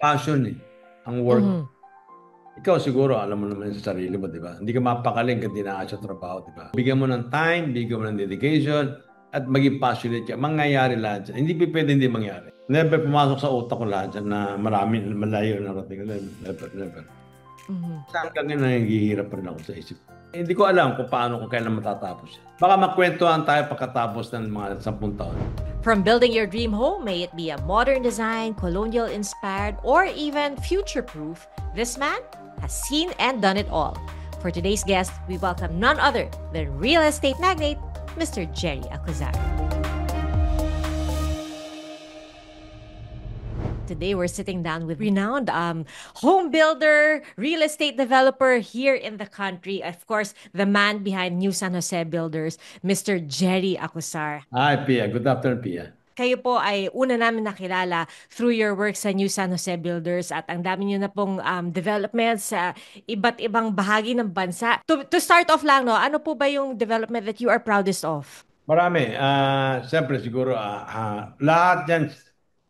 passion eh, ang work. Mhm. Ikaw siguro, alam mo naman sa sarili mo, di ba? Hindi ka mapakaling kung dinaan sa trabaho, di ba? Bigyan mo ng time, bigyan mo ng dedication, at maging passionate ka. Mangyayari lahat yan. Hindi pa pwede hindi mangyari. Never pumasok sa utak ko lahat yan na marami, malayo na rating. Never, never, never. Mhm. Sa hanggang ngayon, naghihirap pa rin ako sa isip. Hindi ko alam kung paano, kung kailan matatapos yan. Baka makwentuhan tayo pagkatapos ng mga 10 taon. From building your dream home, may it be a modern design, colonial inspired, or even future proof, this man has seen and done it all. For today's guest, we welcome none other than real estate magnate, Mr. Jerry Acuzar. Today, we're sitting down with renowned home builder, real estate developer here in the country. Of course, the man behind New San Jose Builders, Mr. Jerry Acuzar. Hi, Pia. Good afternoon, Pia. Kayo po ay una namin nakilala through your work sa New San Jose Builders at ang dami niyo na pong developments sa iba't ibang bahagi ng bansa. To start off lang, no, ano po ba yung development that you are proudest of? Marami. Siyempre siguro, lahat yan,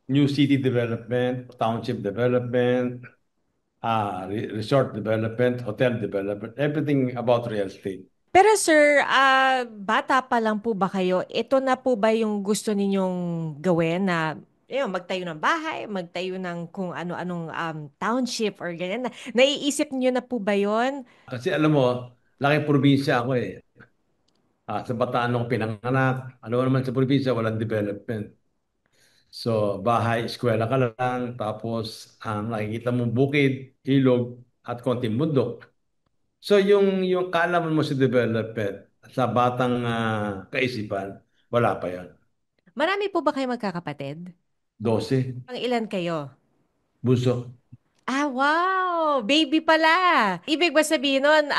new city development, township development, resort development, hotel development, everything about real estate. Pero sir, bata pa lang po ba kayo? Ito na po ba yung gusto ninyong gawin na magtayo ng bahay, magtayo ng kung ano-anong township or ganyan? Naiisip niyo na po ba yon? Kasi alam mo, laking probinsya ako eh. Sa Bataan ako pinanganak. Alam mo naman sa probinsya, walang development. So, bahay, eskwela ka lang, tapos ang nakikita mong bukid, ilog, at konting bundok. So, yung kaalaman mo sa development, sa batang kaisipan, wala pa yan. Marami po ba kayo magkakapatid? 12, Pang ilan kayo? bunso. Ah, wow! Baby pala! Ibig ba sabihin nun,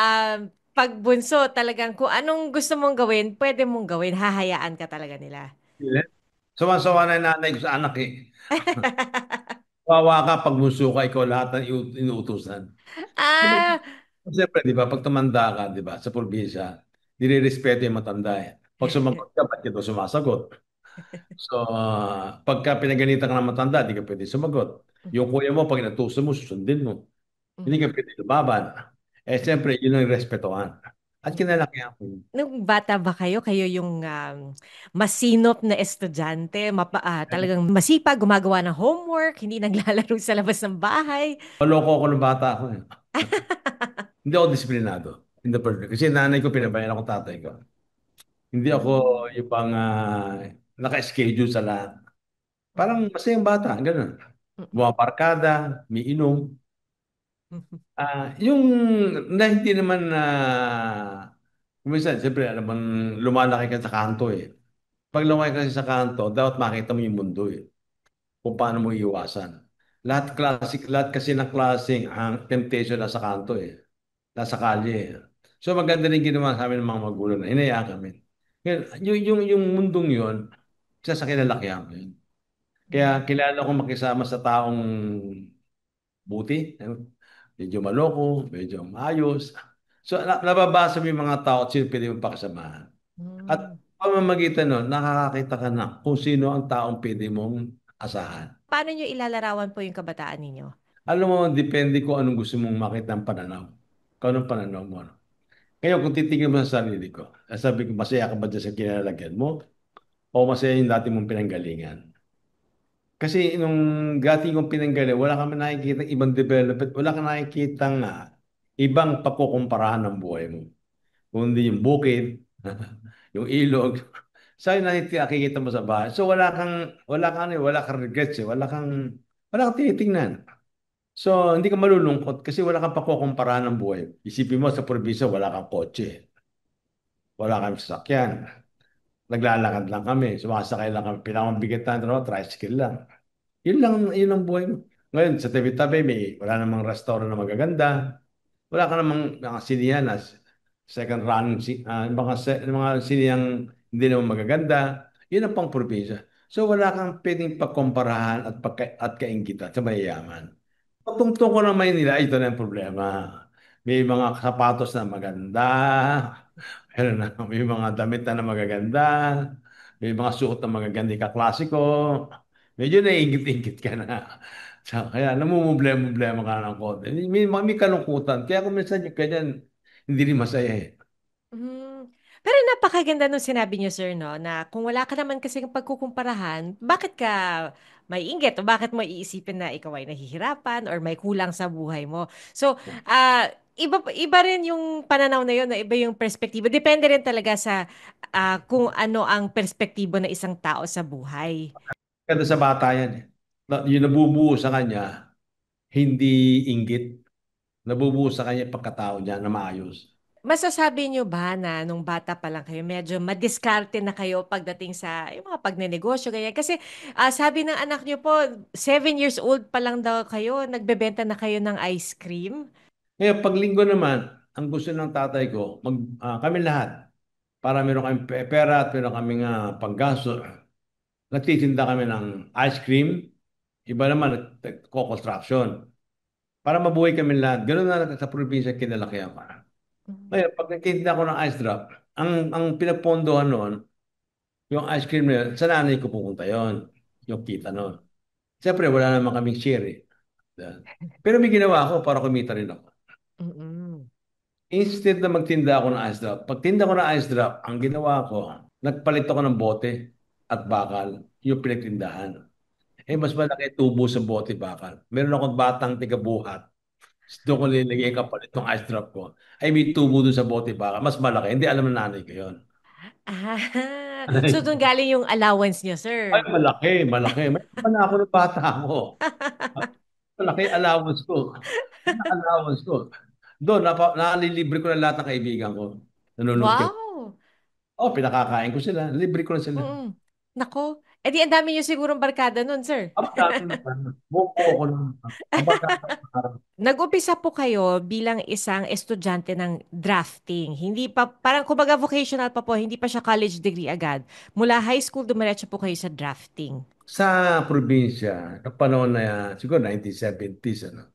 pag bunso, talagang kung anong gusto mong gawin, pwede mong gawin, hahayaan ka talaga nila. Yeah. Sawa-sawa na yung nanay ko sa anak eh. Wawa ka pag bunso ka, ikaw lahat ng inuutusan. Ah, Siyempre, di ba, pag tumanda ka, di ba, sa probinsya, nire-respeto yung matanda eh. Pag sumagot ka, ba't ka daw sumasagot? So, pagka pinagalitan ka ng matanda, di ka pwede sumagot. Yung kuya mo, pag inutusan mo, susundin mo. Hindi ka pwede lumaban. Eh, siyempre, yun ang respetuhan. At kinalakihan ko yun. nung bata ba kayo, kayo yung masinop na estudyante, talagang masipag, gumagawa ng homework, hindi naglalaro sa labas ng bahay. Maloko ako ng bata ako eh. Hindi ako disiplinado. In the first place. Kasi nanay ko, pinabayan ako tatay ko. Hindi ako Mm. yung pang naka-schedule sa lahat. Parang masayang bata, ganun. Bumaparkada, may inom. Yung na hindi naman na minsan, siyempre, alam mo, lumalaki ka sa kanto eh. Pag lumaki ka sa kanto, dapat makita mo yung mundo eh. Kung paano mo iwasan. Lahat kasi ng klaseng ang temptation nasa kanto eh. Nasa kalye eh. So maganda rin ginawa sa amin ng mga magulang na hinayaan kami. Ngayon, yung mundong yun, isa sa kinalakihan ko yun. Kaya Mm. kilala ko makisama sa taong buti, medyo maloko, medyo maayos. So, nababasa mo yung mga tao at sino pwede mong pakisamahan. At Mm. pamamagitan nun, nakakakita ka na kung sino ang taong pwede mong asahan. Paano nyo ilalarawan po yung kabataan ninyo? Alam mo, depende kung anong gusto mong makita ng pananaw. Kung anong pananaw mo. Ano. Ngayon, kung titingin mo sa sarili ko, sabi ko, masaya ka ba dyan sa kinalalagyan mo? O masaya yung dati mong pinanggalingan? Kasi nung dati kong pinanggalingan, wala kang nakikita ibang development, wala kang nakikita nga ibang pagkukumparahan ng buhay mo. Kundi yung bukid, yung ilog. Sa'yo nakikita mo sa bahay. So wala kang regrets eh. Wala kang tinitingnan. So hindi ka malulungkot kasi wala kang pakukumparahan ng buhay. Isipin mo sa probinsya, wala kang kotse. Wala kang sasakyan. Naglalakad lang kami. Sumasakay lang kami. Pinakamabigat na tricycle lang. Yun ang buhay mo. Ngayon, sa tabi-tabi, wala namang restaurant na magaganda. Wala ka namang mga sinihan na second run, mga sinihang hindi naman magaganda. Yun ang pang probinsya. So wala kang pwedeng pagkumparahan at kainggitan sa mayayaman. Patungtong ko ng Maynila, ito na ang problema. May mga sapatos na maganda, may mga damit na magaganda, may mga suot na magaganda, klasiko. Medyo naiingit-ingit ka na. Kaya namumblema-blema ka ng konti. May kalungkutan. Kaya kung minsan yung ganyan, hindi rin masaya eh. Hmm. Pero napakaganda nung sinabi niyo, sir, no, na kung wala ka naman kasing pagkukumparahan, bakit ka may inggit o bakit mo iisipin na ikaw ay nahihirapan or may kulang sa buhay mo? So, iba rin yung pananaw na yun, na iba yung perspektibo. Depende rin talaga sa kung ano ang perspektibo ng isang tao sa buhay. Kada sa bata yan eh. Yung nabubuo sa kanya, hindi inggit. Nabubuo sa kanya yung pagkatao niya na maayos. Masasabi niyo ba na nung bata pa lang kayo, medyo madiskarte na kayo pagdating sa yung mga pagnenegosyo, ganyan? Kasi sabi ng anak niyo po, 7 years old pa lang daw kayo, nagbebenta na kayo ng ice cream. Ngayon, pag linggo naman, ang gusto ng tatay ko, kami lahat, para meron kami pera at meron kaming panggaso, nagtitinda kami ng ice cream, iba naman, co-construction. Para mabuhay kami lahat. Ganun na sa probinsya kinalaki ako. Mhm. Ngayon, pag nagtitinda ako ng ice drop, ang pinagpondohan noon, yung ice cream na yun, sa nanay ko pupunta yon, yung kita noon. Siyempre, wala naman kaming share eh. Pero may ginawa ako para kumita rin ako. Mm-mm. Instead na magtinda ako ng ice drop, pag tinda ko ng ice drop, ang ginawa ko, nagpalit ako ng bote at bakal, yung pinagtindahan. Eh, mas malaki tubo sa bote bakal. Meron akong batang tigabuhat. Doon ko nilagay kapalit ng ice drop ko. Ay, may tubo doon sa bote bakal. Mas malaki. Hindi alam ng nanay ko yun. Ah, so doon galing yung allowance niyo, Ay, sir. malaki, malaki. May pa na ako ng bata ko. Malaki allowance ko. Ano allowance ko? Doon, nalilibre ko na lahat ng kaibigan ko. Nanonood ka. Wow! Oh, pinakakain ko sila. Libre ko na sila. Mm. Nako, edi ang dami niyo sigurong barkada nun, sir. Ang dami naman. Buko ko naman. Kabagatan ko. Nag-umpisa po kayo bilang isang estudyante ng drafting. Hindi pa, parang kumbaga vocational pa po, hindi pa siya college degree agad. Mula high school, dumiretso po kayo sa drafting. Sa probinsya, na panahon na yan, siguro 1970s, ano,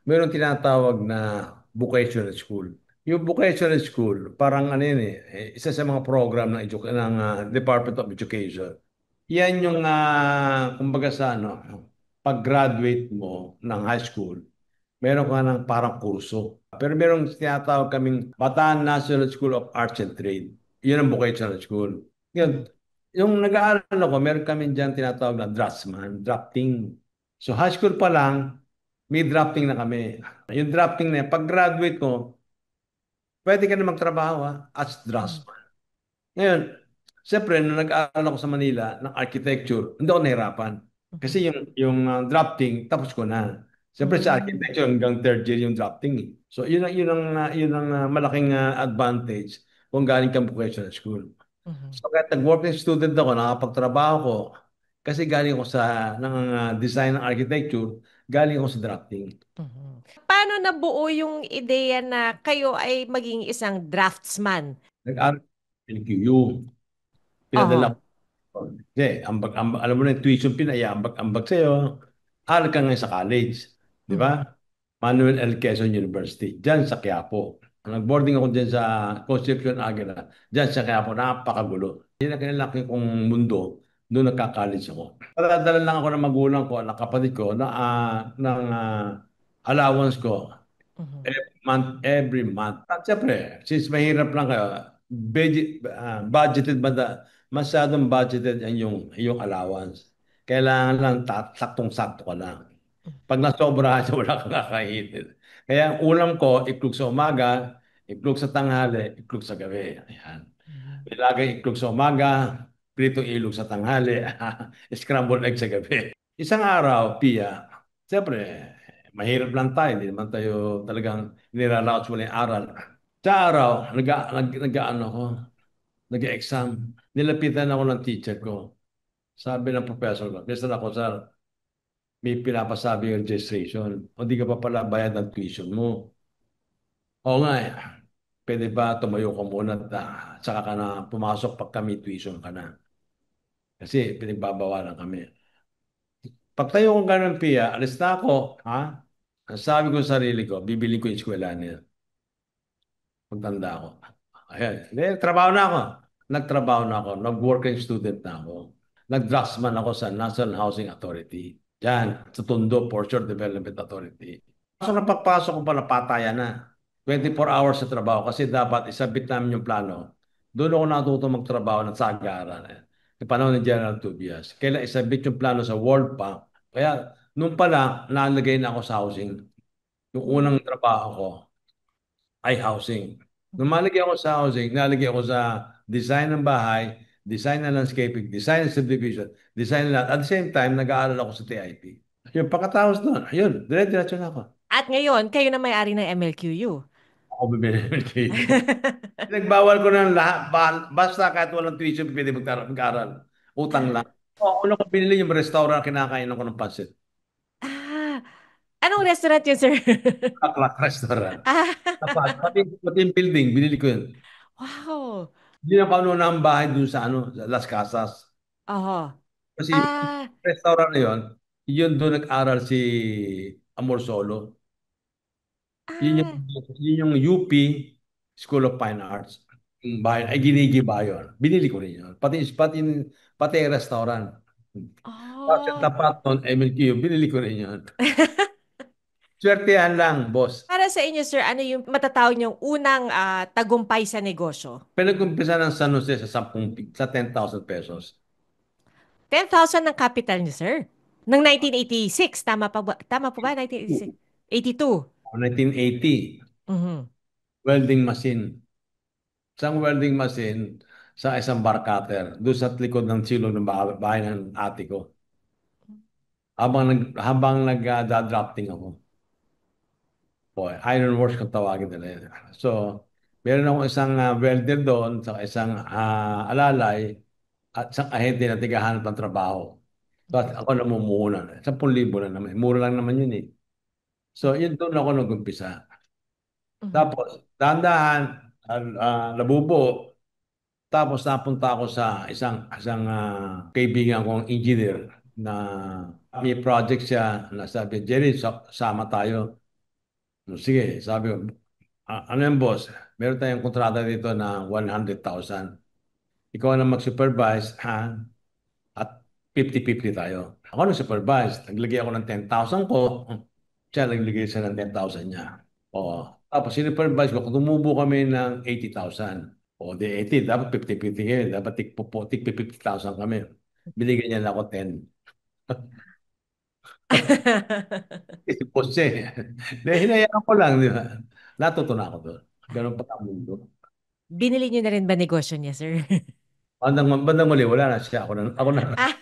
mayroong tinatawag na vocational school. Yung vocational school, parang ano yun isa sa mga program ng Department of Education. Yan yung, kumbaga sa ano, pag-graduate mo ng high school, meron ka ng parang kurso. Pero merong tinatawag kaming Bataan National School of Arts and Trade. Yun ang vocational school. Yun, Mhm. yung nag-aaral ako, meron kami dyan tinatawag na draftsman, drafting. So high school pa lang, may drafting na kami. Yung drafting na yan, pag graduate ko, pwede ka na magtrabaho as Mhm. draftsman. Ngayon, siyempre, nung nag-aaral ako sa Manila ng architecture, hindi ako nahirapan. Kasi Mhm. yung drafting, tapos ko na. Siyempre sa Mhm. architecture, hanggang third year yung drafting. So, yun ang malaking advantage kung galing kang vocational school. Mhm. So, kahit nag-working student ako, nakapagtrabaho ko, kasi galing ako ng design ng architecture, galing ako sa drafting. Mhm. Paano nabuo yung ideya na kayo ay maging isang draftsman? Nag-aaral sa LQU, pinadala Oho. ko. Kasi, alam mo na yung tuition pinaya-ambag-ambag sa'yo. Aral ka ngayon sa college. Di Mhm. ba? Manuel L. Quezon University. Diyan sa Quiapo. Nag-boarding ako diyan sa Concepcion Aguila. Diyan sa Quiapo. Napakagulo. Yan ang kinalaki kong mundo. Doon nagka-college ako. Padadala lang ako ng magulang ko, ng kapatid ko, ng allowance ko Mhm. every month. At siyempre, since mahirap lang kayo, budgeted ba masyadong budgeted yung allowance. Kailangan lang saktong-sakto ka lang. Pag nasobrahan siya, wala kang kakainin. Kaya ang ulam ko, iklog sa umaga, iklog sa tanghali, iklog sa gabi. Ayan. Mhm. Ilagay iklog sa umaga, pritong ilog sa tanghali, scrambled egg sa gabi. Isang araw, Pia, siyempre, mahirap lang tayo, hindi naman tayo talagang nilalaos mo yung aral. Sa araw, nag-ano ko, nag-exam. Nilapitan ako ng teacher ko. Sabi ng professor ko, listen ako, sir, may pinapasabi yung registration. O di ka pa pala bayad ng tuition mo. Oo nga eh. Pwede ba tumayo ka muna at saka ka na pumasok pag kami tuition ka na. Kasi pinagbabawalan kami. Pagtayo ko ganun, Pia, alis na ako. Ha? Ang sabi ko sa sarili ko, bibili ko yung eskwela niya. Pagtanda ko. Ayan. Trabaho na ako. Nagtrabaho na ako. Nag-working student na ako. Nag-draftsman ako sa National Housing Authority. Yan, sa Tondo, Portion Development Authority. So napagpasok ko pala patayan na. 24 hours sa trabaho kasi dapat isabit namin yung plano. Doon ako natuto magtrabaho ng sagaran. Yung panahon ni General Tobias. Kailan isabit yung plano sa World Bank. Kaya nung pala, nalagay na ako sa housing. Yung unang Mm. trabaho ko ay housing. Nung malagay ako sa housing, nalagay ako sa design ng bahay, design ng landscaping, design ng subdivision, design ng lahat. At the same time, nag-aaral ako sa TIP. Yung pagkatapos doon, ayun, dire-diretso na ako. At ngayon, kayo na may-ari ng MLQU. Ako bibili ng kayo. Nagbawal ko ng lahat, basta kahit walang tuition, pwede mag-aral. Utang lang. O, una ko binili yung restaurant, kinakain ko ng pansit. Ah, anong restaurant yun, sir? Aklak restaurant. Ah, Pati yung building, binili ko yun. wow. Hindi na pa ano na ang bahay dun sa ano, sa Las Casas. Oh. Kasi yung Ah, restaurant na yun doon nag-aral si Amor Solo. Yun yung, ah, yun yung UP, School of Fine Arts. Yung bahay, ay ginigiba yun. Binili ko rin yun. Pati yung restaurant. Tapos yung oh. tapat nun, MLQ, binili ko rin yun. Swertehan lang, boss. Para sa inyo, sir, ano yung matatawag niyong unang tagumpay sa negosyo? Pinag-umpisa ng San Jose sa 10,000 pesos. 10,000 ng capital niyo, sir. Ng 1986. Tama pa ba? Tama po ba? 1986? 82. 1980, Mhm. welding machine. Isang welding machine sa isang bar cutter doon sa likod ng silong ng bahay ng ate ko. Habang nag-drafting ako. Boy, iron works kung tawagin nila yun. So, meron akong isang welder doon, sa isang alalay, at isang ahente na tigahanap ng trabaho. Tapos ako namumuhunan. 10,000 na naman. Mura lang naman yun eh. So, yun doon ako nag-umpisa. Mhm. Tapos, dahan-dahan, nabubuo. Tapos napunta ako sa isang kaibigan kong engineer na may project siya na sabi, Jerry, sama tayo. Sige, sabi ko, ano yan boss? Meron tayong kontrata dito na 100,000. Ikaw na mag-supervise, ha? At 50-50 tayo. Ako nag-supervise. Naglagay ako ng 10,000 ko. Siya naglagay siya ng 10,000 niya. Oo. Tapos sinupervise ko, kung tumubo kami ng 80,000. O di 80, dapat 50-50 kayo. Dapat tig 50,000 kami. Binigyan niya na ako 10. Ipos siya eh. Dahil hinayaan ko lang, di ba? Natuto na ako doon. Ganun pa ang mundo. Binili niyo na rin ba negosyo niya, sir? Bandang muli, wala na siya. Ako na. Ah,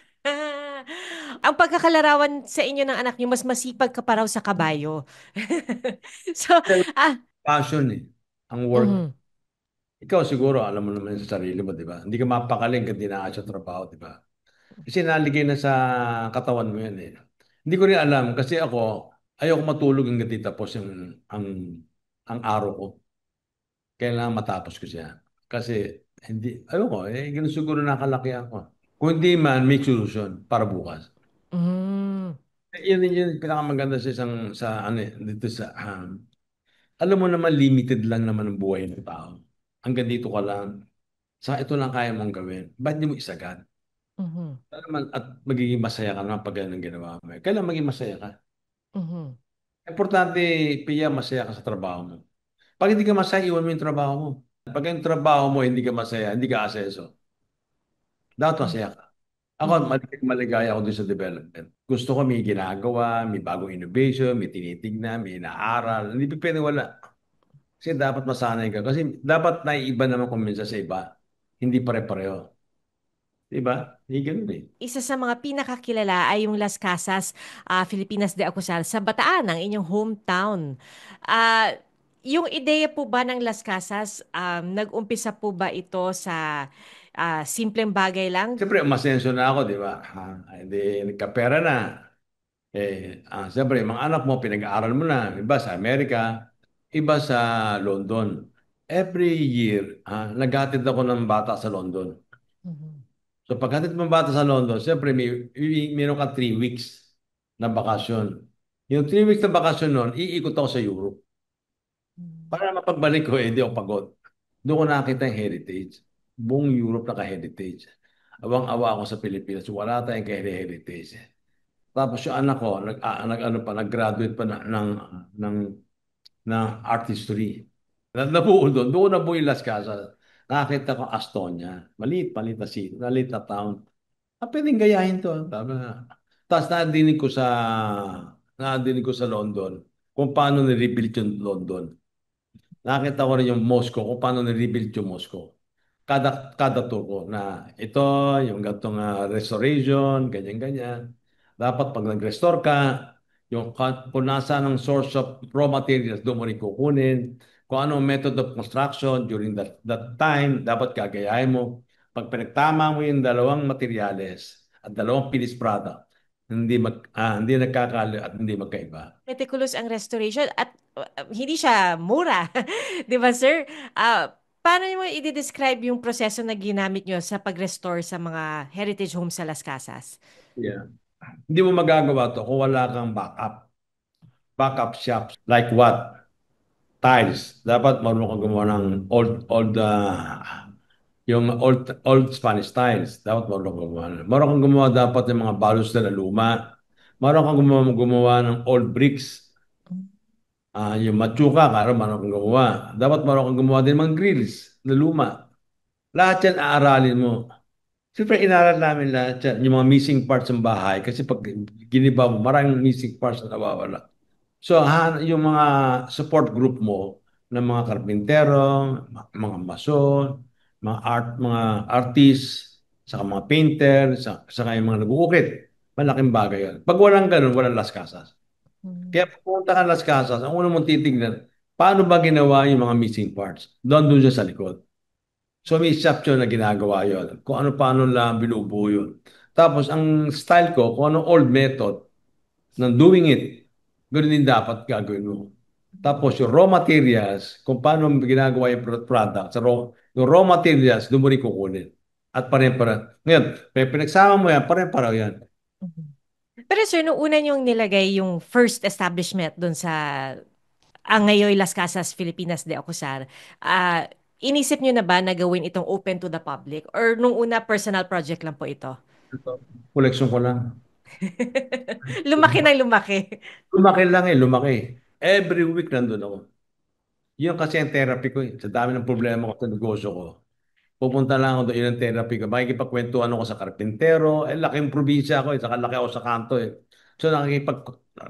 ang pagkakalarawan sa inyo ng anak niyo, mas masipag ka pa raw sa kabayo. So, ah, Passion eh. Ang work. mhm, Ikaw siguro, alam mo naman sa sarili mo, di ba? Hindi ka mapakaling kung dinaan sa trabaho, di ba? Kasi naligay na sa katawan mo yan eh. Hindi ko rin alam kasi ako, ayoko matulog hanggang di tapos ang araw ko. Kailangan matapos ko siya. Kasi hindi, ayoko eh, ganun siguro nakalaki ako. Kung hindi man, make solution para bukas. mm, Yan din yung pinakamaganda sa isang, sa ano eh, dito sa, alam mo naman, limited lang naman ang buhay ng tao. Hanggang dito ka lang. Sa ito lang kaya mong gawin. Ba't di mo isagad? mhm, At magiging masaya ka naman pag ganun ang ginawa mo. Kailan maging masaya ka? mhm, Importante, Pia, masaya ka sa trabaho mo. Pag hindi ka masaya, iwan mo yung trabaho mo. Pag yung trabaho mo, hindi ka masaya, hindi ka aseso, dapat mhm, masaya ka. Ako, mhm. maligaya ako dun sa development. Gusto ko may ginagawa, may bagong innovation, may tinitignan, may inaaral. Hindi pa pwede wala. Kasi dapat masanay ka. Kasi dapat naiiba naman kung minsan sa iba. Hindi pare-pareho. Diba? Hindi ganun eh. Isa sa mga pinakakilala ay yung Las Casas, Filipinas de Acusal sa Bataan, ang inyong hometown. Ah, yung ideya po ba ng Las Casas, nag-umpisa po ba ito sa simpleng bagay lang? Siyempre, umasenso na ako, di ba? Hindi, nagkapera na. Siyempre, mga anak mo, pinag-aaral mo na. Iba sa Amerika, iba sa London. Every year, naghatid ako ng bata sa London. Mhm. So, paghatid mo ng bata sa London, siyempre, meron ka 3 weeks na bakasyon. Yung 3 weeks na bakasyon nun, iikot ako sa Europe. Para mapagbalik ko, hindi ako pagod. Doon ko nakita yung heritage. Buong Europe naka-heritage. Awang-awa ako sa Pilipinas. Wala tayong heritage. Tapos yung anak ko, ano pa, nag-graduate pa ng, ng art history. Nabuo doon. Doon na buo yung Las Casas. Nakakita ko Astonia. Maliit na city, maliit na town. Pwedeng gayahin to. Tama nga. Tapos nadinig ko sa London kung paano nirebuild yung London. Nakita ko rin yung Moscow, kung paano nirebuild yung Moscow. Kada tour ko na ito, yung gatong restoration, ganyan-ganyan. Dapat pag nag-restore ka, kung nasa ng source of raw materials, doon mo rin kukunin. Kung anong method of construction during that time, dapat gagayahin mo. Pag pinagtama mo yung dalawang materyales at dalawang finished product, hindi nagkakali at hindi magkaiba. Meticulous ang restoration at hindi siya mura. 'Di ba, sir? Paano mo i-describe yung proseso na ginamit nyo sa pag-restore sa mga heritage homes sa Las Casas? Yeah. Hindi mo magagawa to kung wala kang backup. Backup shops. Like what? Tiles. Dapat marunong kang gumawa ng yung old Spanish tiles. Dapat marunong kang gumawa. Marunong kang gumawa dapat ng mga baluster na luma. Marunong kang gumawa ng old bricks. Yung matsuka, marunong kang gumawa. Dapat marunong kang gumawa din ng mga grills na luma. Lahat yan aaralin mo. Siyempre, inaral namin lahat yan. Yung mga missing parts ng bahay. Kasi pag giniba mo, maraming missing parts na nawawala. So, yung mga support group mo ng mga karpintero, mga mason, mga artists, saka mga painter, saka yung mga nag-uukit. Malaking bagay yan. Pag walang ganun, walang Las Casas. Mm. Kaya pag pumunta ka Las Casas, ang una mong titignan, paano ba ginawa yung mga missing parts? Doon siya sa likod. So may shop yun na ginagawa yun. Kung ano-paano lang binubuo yun. Tapos ang style ko, kung anong old method, ng doing it, ganoon din dapat gagawin mo. Tapos yung raw materials, kung paano ginagawa yung product, yung raw materials, doon mo rin kukunin. At pare-para. Ngayon, pinagsama mo yan, pare-para yan. Mhm. Pero sir, nung una niyong nilagay yung first establishment doon sa Angayoy Las Casas, Filipinas de Ocosar, inisip niyo na ba na gawin itong open to the public? Or nung una, personal project lang po ito? Collection ko lang. Lumaki ng lumaki. Lumaki lang lumaki. Every week nandun ako. Yun kasi ang therapy ko eh. Sa dami ng problema ko sa negosyo ko. Pupunta lang ako doon, yun ang therapy ko. Makikipagkwentuhan ako sa karpintero. Laking probinsya ako saka laki ako sa kanto eh. So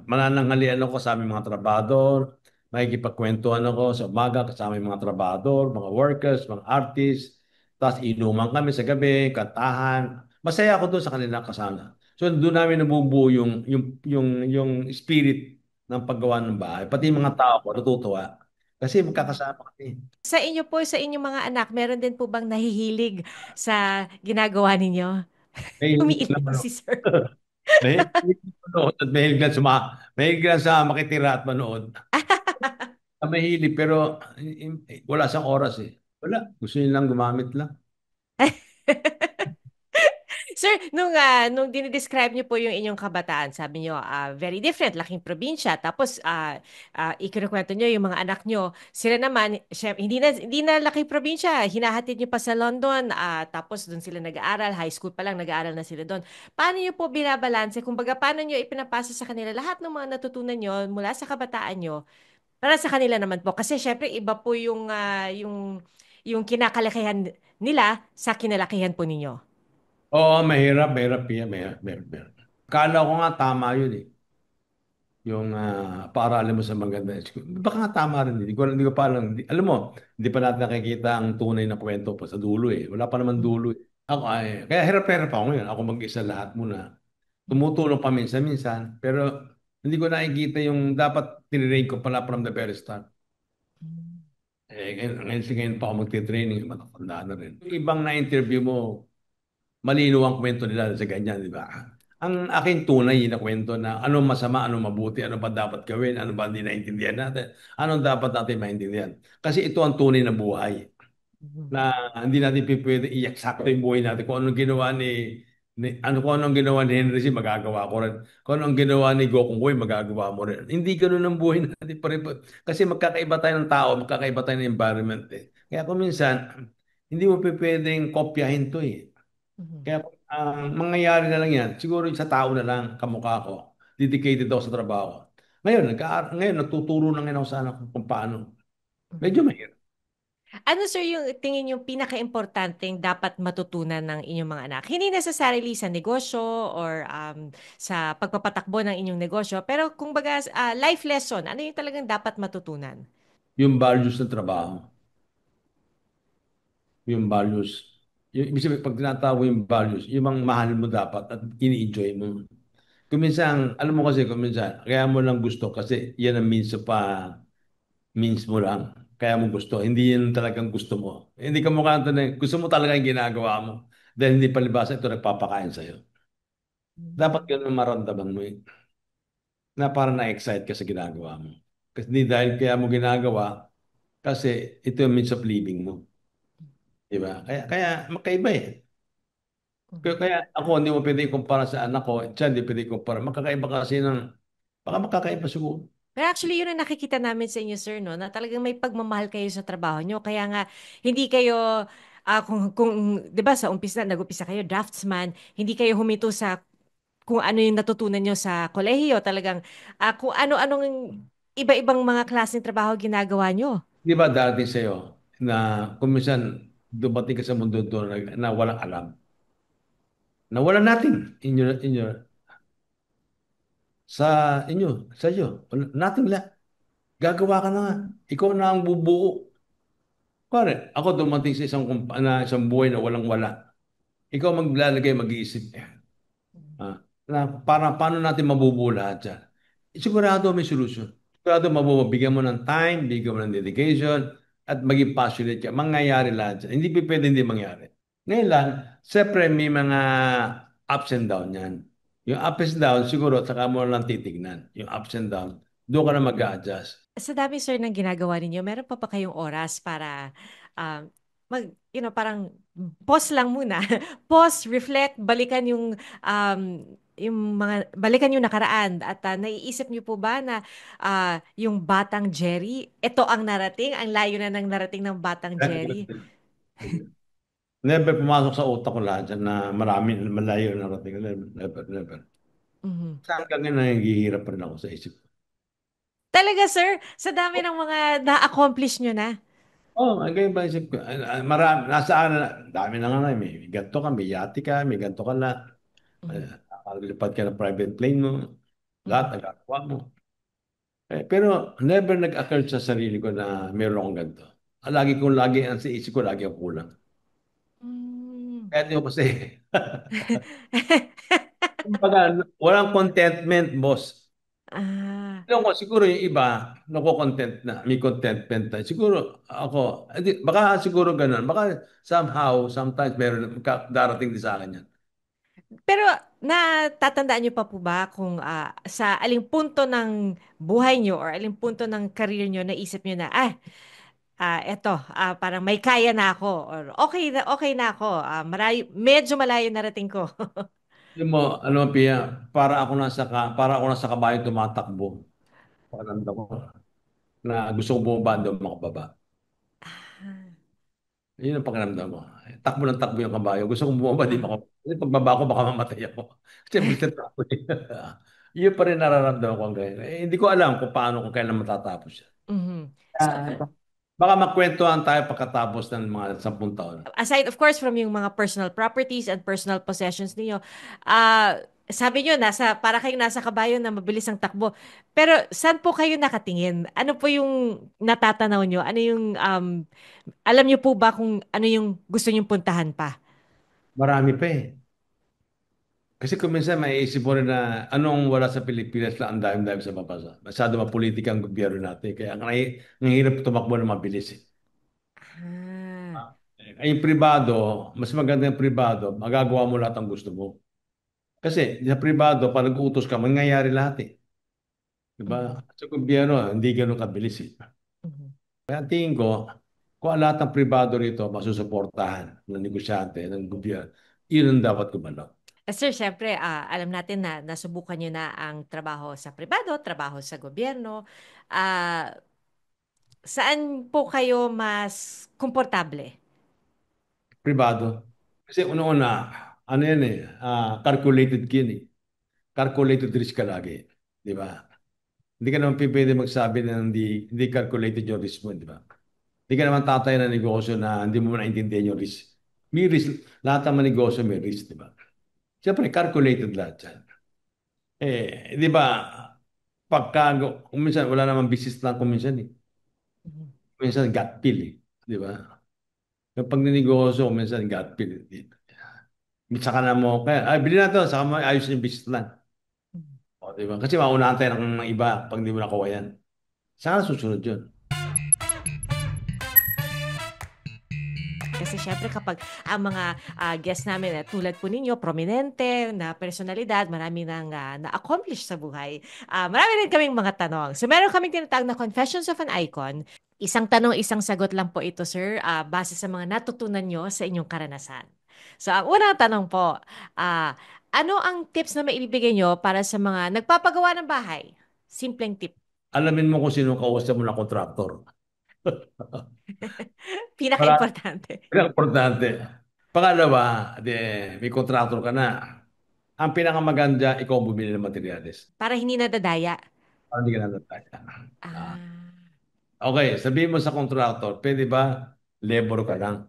manananghalian ako sa aming mga trabador. Makikipagkwentuhan ako sa umaga kasama yung mga trabador, mga workers, mga artists. Tapos inuman kami sa gabi, kantahan. Masaya ako doon sa kanilang kasama. So doon namin nabubuo yung spirit ng paggawa ng bahay. Pati yung mga tao ko natutuwa. Kasi magkakasama kami. Sa inyo po, sa inyong mga anak, meron din po bang nahihilig sa ginagawa ninyo? Mahilig Umiiling naman si sir. mahilig manood at mahilig lang sa makitira at manood. Mahilig pero wala siyang oras eh. Wala. Gusto niya lang gumamit lang. Sir, nung dinidescribe niyo po yung inyong kabataan, sabi niyo, very different, laking probinsya. Tapos, ikinukwento niyo yung mga anak niyo. Sila naman, hindi na laking probinsya. Hinahatid niyo pa sa London. Tapos, doon sila nag-aaral. High school pa lang, nag-aaral na sila doon. Paano niyo po binabalanse? Kumbaga, paano niyo ipinapasa sa kanila lahat ng mga natutunan niyo mula sa kabataan niyo para sa kanila naman po? Kasi, syempre, iba po yung kinakalakihan nila sa kinalakihan po ninyo. Oo, mahirap, mahirap yan, mahirap, mahirap, mahirap. Kala ko nga tama yun eh. Yung paaralin mo sa maganda school. Baka nga tama rin. Hindi ko pa alam. Alam mo, hindi pa natin nakikita ang tunay na kwento pa sa dulo eh. Wala pa naman dulo eh. Kaya hirap-hirap ako ngayon. Ako mag-isa lahat muna. Tumutulong pa minsan-minsan. Pero hindi ko nakikita yung dapat tinirain ko pala from the very start. Ngayon pa ako magti-training. Matatanda na rin. Yung ibang na-interview mo, malinaw ang kwento nila sa ganyan, di ba? Ang aking tunay na kwento na anong masama, anong mabuti, ano ba dapat gawin, ano ba hindi naintindihan natin, anong dapat natin maintindihan. Kasi ito ang tunay na buhay Mhm. na hindi natin pwede i-eksakto yung buhay natin. Kung anong ginawa kung anong ginawa ni Henry C, magagawa ko rin. Kung anong ginawa ni Gokong Boy, magagawa mo rin. Hindi ganun ang buhay natin. Kasi magkakaiba tayo ng tao, magkakaiba tayo ng environment eh. Kaya kung minsan, hindi mo pwedeng kopyahin to eh. Mhm. Kaya ang mangyayari na lang yan, siguro sa tao na lang, kamukha ko, dedicated ako sa trabaho. Ngayon, ngayon, natuturo na ngayon ako sa anak ko kung paano. Medyo Mhm. mahirap. Ano sir yung tingin yung pinaka-importanteng dapat matutunan ng inyong mga anak? Hindi necessarily sa negosyo or sa pagpapatakbo ng inyong negosyo, pero kung baga life lesson, ano yung talagang dapat matutunan? Yung values ng trabaho, yung values. Yung, ibig sabihin, pag tinatawag yung values, yung mga mahal mo dapat at ini-enjoy mo. Kung minsan, alam mo kasi, kung minsan, kaya mo lang gusto kasi yan ang means mo lang. Kaya mo gusto. Hindi yan talagang gusto mo. Hindi ka mukha ito na, gusto mo talaga yung ginagawa mo. Dahil hindi palibasa ito nagpapakain sa'yo. Dapat Mm. ganun maramdaman mo na parang na-excite ka sa ginagawa mo. Kasi hindi dahil kaya mo ginagawa, kasi ito yung means of living mo. Di ba? Kaya magkaiba eh. Kaya, Mhm. kaya ako, hindi mo pwede ikumpara sa anak ko. Siya, hindi pwede ikumpara. Magkakaiba kasi baka magkakaiba siguro. Pero actually, yun ang nakikita namin sa inyo, sir, no? Na talagang may pagmamahal kayo sa trabaho nyo. Kaya nga, hindi kayo, di ba, sa umpisa, nag-umpisa kayo, draftsman, hindi kayo humito sa kung ano yung natutunan nyo sa kolehiyo. Talagang, kung ano-anong iba-ibang mga klaseng trabaho ginagawa nyo. Di ba darating sa'yo na kung minsan dumating ka sa mundo doon na walang alam, na wala natin sa inyo, sa iyo, nothing lang. Gagawa ka na nga. Ikaw na ang bubuo. Pare, ako dumating sa isang buhay na walang wala. Ikaw maglalagay, mag-iisip. Na paano natin mabubuo lahat yan? Sigurado may solusyon. Sigurado mabibigyan mo ng time, bigyan mo ng dedication, at maging passionate ka. Mangyayari lahat yan. Hindi pa pwede hindi mangyari. Ngayon lang, siyempre may mga ups and down yan. Yung ups and down, siguro, saka mo lang titignan. Yung ups and down, doon ka na mag-a-adjust. Sa dami, sir, ng ginagawa ninyo, meron pa ba kayong oras para um, parang pause lang muna. Pause, reflect, balikan yung nakaraan at naiisip niyo po ba na yung Batang Jerry, ito ang narating, ang layo na ng narating ng Batang Jerry. Never pumasok sa utak ko lahat yan na marami, malayo na rating. Never, never, never. Mhm. Sa hanggang ngayon, naghihirap pa rin ako sa isip ko. Talaga, sir, sa dami ng mga na-accomplish nyo na. Oh, ang ganyan ba isip ko? Marami, nasaan na, dami na nga ngayon. May ganito ka, may yate ka, may ganito ka na. Mhm. Nakalipad ka ng private plane mo. Lahat Mhm. nagagawa mo. Pero never nag-occur sa sarili ko na meron akong ganito. Lagi ang sa isip ko, lagi ang kulang. Mm. Kaya di ko kasi, kumbaga, walang contentment, boss. Ah. Alam ko, siguro yung iba, nako-content na, may contentment na. Siguro ako, baka siguro ganun. Baka somehow, sometimes meron, darating din sa akin yan. Pero natatandaan niyo pa po ba kung sa aling punto ng buhay niyo or aling punto ng career niyo naisip niyo na eto, parang may kaya na ako or okay na ako. Medyo malayo narating ko. Alam mo, Pia, para ako nasa kabayo tumatakbo. Pakiramdam ko na gusto ko bumaba, doon makababa. Yun ang pakiramdam mo. Takbo ng takbo yung kabayo. Gusto kong bumaba, di Ah, makababa. Kasi pagbaba ko, baka mamatay ako. Kasi bisit ako. Yun pa rin nararamdaman ko hanggang ngayon. Hindi ko alam kung paano, kung kailan matatapos yan. mhm. So, Ah, baka magkwentuhan tayo pagkatapos ng mga 10 taon. aside of course from yung mga personal properties and personal possessions niyo, sabi niyo para kayong nasa kabayo na mabilis ang takbo. Pero saan po kayo nakatingin? Ano po yung natatanaw niyo? Ano yung alam niyo po ba kung ano yung gusto niyong puntahan pa? Marami pa eh. Kasi kung minsan maiisip mo rin na anong wala sa Pilipinas na ang dami-dami sa mabasa. Masyado mapolitika ang gobyerno natin. Kaya ang hirap tumakbo na mabilis eh. Ah. Ay, yung pribado, mas maganda yung pribado, magagawa mo lahat ang gusto mo. Kasi sa pribado, pag nag-uutos ka, mangyayari lahat eh. Diba? Mhm. Sa gobyerno, hindi ganun kabilis eh. Mhm. Kaya ang tingin ko, kung ang lahat ng pribado rito masusuportahan ng negosyante, ng gobyerno, yun ang dapat gumalaw. Sir, syempre, alam natin na nasubukan niyo na ang trabaho sa pribado, trabaho sa gobyerno. Ah, saan po kayo mas komportable? Pribado. Kasi una-una, ano yan eh, calculated kin eh. Calculated risk ka lagi. Di ba? Hindi ka naman pwede magsabi na hindi calculated yung risk mo, di ba? Hindi ka naman tatay ng negosyo na hindi mo naintindihan yung risk. May risk. Lahat ng mga negosyo may risk, di ba? Siyempre, calculated lahat yan. Di ba, pagka, kung minsan, wala namang business plan kung minsan eh. Mhm. Minsan, gut feel eh. Di ba? Yung pag ninegosyo, kung minsan, gut feel. Saka na mo, kaya, ay, bilhin na to, saka mo ayos yung business plan. Mhm. O, di ba? Kasi maunahan tayo ng iba pag di mo nakuha yan. Saka susunod yun. Kasi syempre kapag ang mga guests namin tulad po ninyo, prominente na personalidad, marami nang na-accomplish sa buhay. Marami rin kaming mga tanong. So meron kaming tinatawag na Confessions of an Icon. Isang tanong, isang sagot lang po ito, sir, base sa mga natutunan nyo sa inyong karanasan. So ang unang tanong po, ano ang tips na maibibigay nyo para sa mga nagpapagawa ng bahay? Simpleng tip. Alamin mo kung sino kausap mo na kontraktor. Wala, Pinaka-importante. yan ang importante. Pangalawa, may kontraktor ka na. Ang pinakamaganda, ikaw ang bumili ng materyales. Para hindi nadadaya. Para hindi ka natataya. Ah, Ah. okay, sabihin mo sa kontraktor, pwede ba labor ka lang?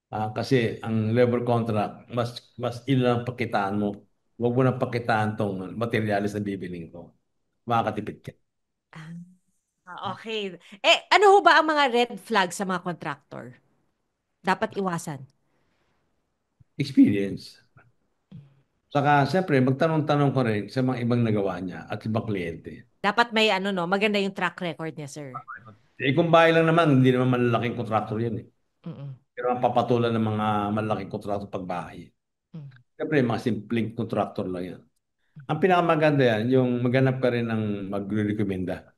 Kasi ang labor contract, mas ilang pakitaan mo. Huwag mo nang pakitaan tong materyales na bibiling ko. Makakatipid ka. Okay. Ano ho ba ang mga red flags sa mga contractor? Dapat iwasan. Experience. Saka, siyempre, magtanong-tanong ko rin sa mga ibang nagawa niya at ibang kliyente. Dapat may ano no, maganda yung track record niya, sir. Kung bahay lang naman, hindi naman malalaking kontraktor yan eh. Mm-mm. Pero ang papatulan ng mga malalaking kontraktor pag bahay. Mm. Siyempre, mga simpleng kontraktor lang yan. Ang pinakamaganda yan, yung maghanap ka rin ng magre-recommenda.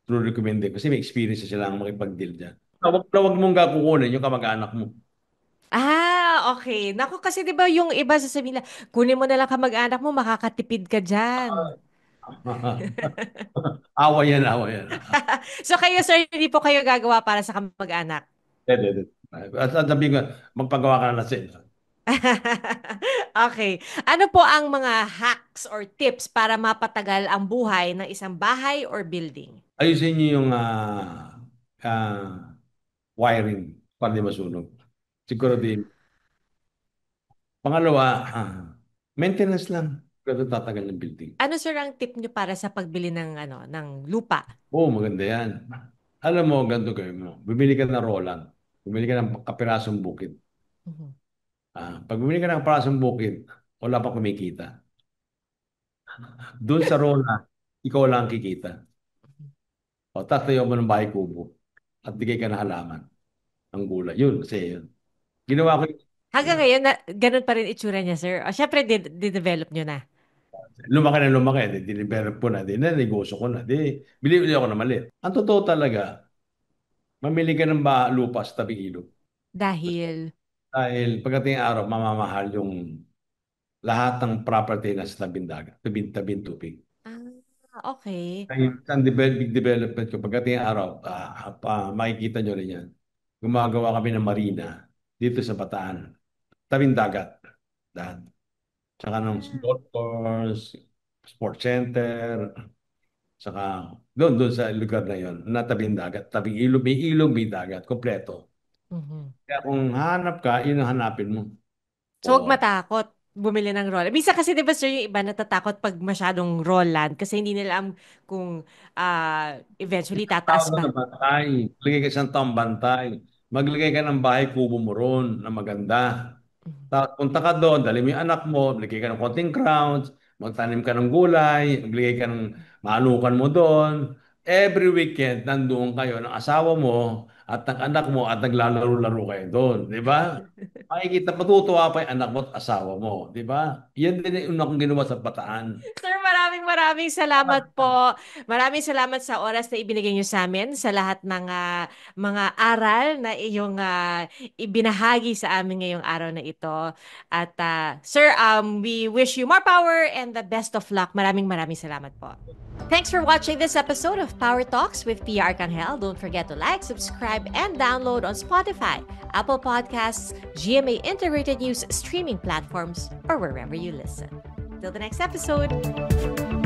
True recommended. Kasi may experience na silang makipag-deal dyan. Huwag mong kukunin yung kamag-anak mo. Okay. Naku, kasi 'di ba yung iba sasabihin nila, kunin mo na lang kamag-anak mo, makakatipid ka diyan. Awa yan, awa yan. So kayo, sir, hindi po kayo gagawa para sa kamag-anak. Hindi, hindi. At sabihin ko, magpagawa ka na ng sale. Okay. Ano po ang mga hacks or tips para mapatagal ang buhay ng isang bahay or building? Ayusin niyo yung wiring para di masunog. Siguro din. Pangalawa, maintenance lang. Pero tatagal ng building. Ano sir ang tip nyo para sa pagbili ng ano ng lupa? Oo, maganda yan. Alam mo, ganito kayo mo. Bumili ka ng Roland. Bumili ka ng kapirasong bukid. Mhm. Pag bumili ka ng kapirasong bukid, wala pa kumikita. Doon sa Roland, ikaw lang ang kikita. O, tatayo mo ng bahay kubo at bigay ka ng halaman ng gulay. Yun, kasi yun. Ginawa ko yun. Hanggang ngayon, ganun pa rin itsura niya, sir. O, syempre, di-develop nyo na. Lumaki na lumaki. Dinidevelop ko na. Di na, negosyo ko na. Bili ako na maliit. Ang totoo talaga, mamili ka ng lupa sa tabing ilog. Dahil, Dahil pagdating ng araw, mamamahal yung lahat ng property na sa tabing dagat, tabing tubig. okay. Ang big development ko, pagdating ng araw, makikita nyo rin yan. Gumagawa kami ng marina dito sa Bataan. Tabing dagat. Lahat. Tsaka ng Ah, golf course, sports center, tsaka doon sa lugar na yon, na tabing dagat. Tabing ilog, may dagat, kompleto. mhm. Kaya kung hanap ka, yun ang hanapin mo. So, huwag O, matakot bumili ng roll. Minsan kasi, di ba, sir, yung iba natatakot pag masyadong roll land kasi hindi nila alam kung eventually tao tataas na ba. bantay. Maglagay ka isang taong bantay. Maglagay ka ng bahay kubo mo ron na maganda. Mhm. Tapos punta ka doon, dali mo yung anak mo, maglagay ka ng konting crowns, magtanim ka ng gulay, maglagay ka ng maanukan mo doon. Every weekend, nandoon kayo ng asawa mo at ng anak mo at naglalaro-laro kayo doon. Di ba? Makikita, matutuwa pa yung anak mo at asawa mo. Di ba? Yan din yung una kong ginawa sa Bataan. Sir, maraming salamat po. Maraming salamat sa oras na ibinigay niyo sa amin, sa lahat ng mga aral na iyong ibinahagi sa amin ngayong araw na ito. At sir, we wish you more power and the best of luck. Maraming salamat po. Thanks for watching this episode of Power Talks with Pia Arcangel. Don't forget to like, subscribe, subscribe and download on Spotify, Apple Podcasts, GMA Integrated News streaming platforms, or wherever you listen. Till the next episode.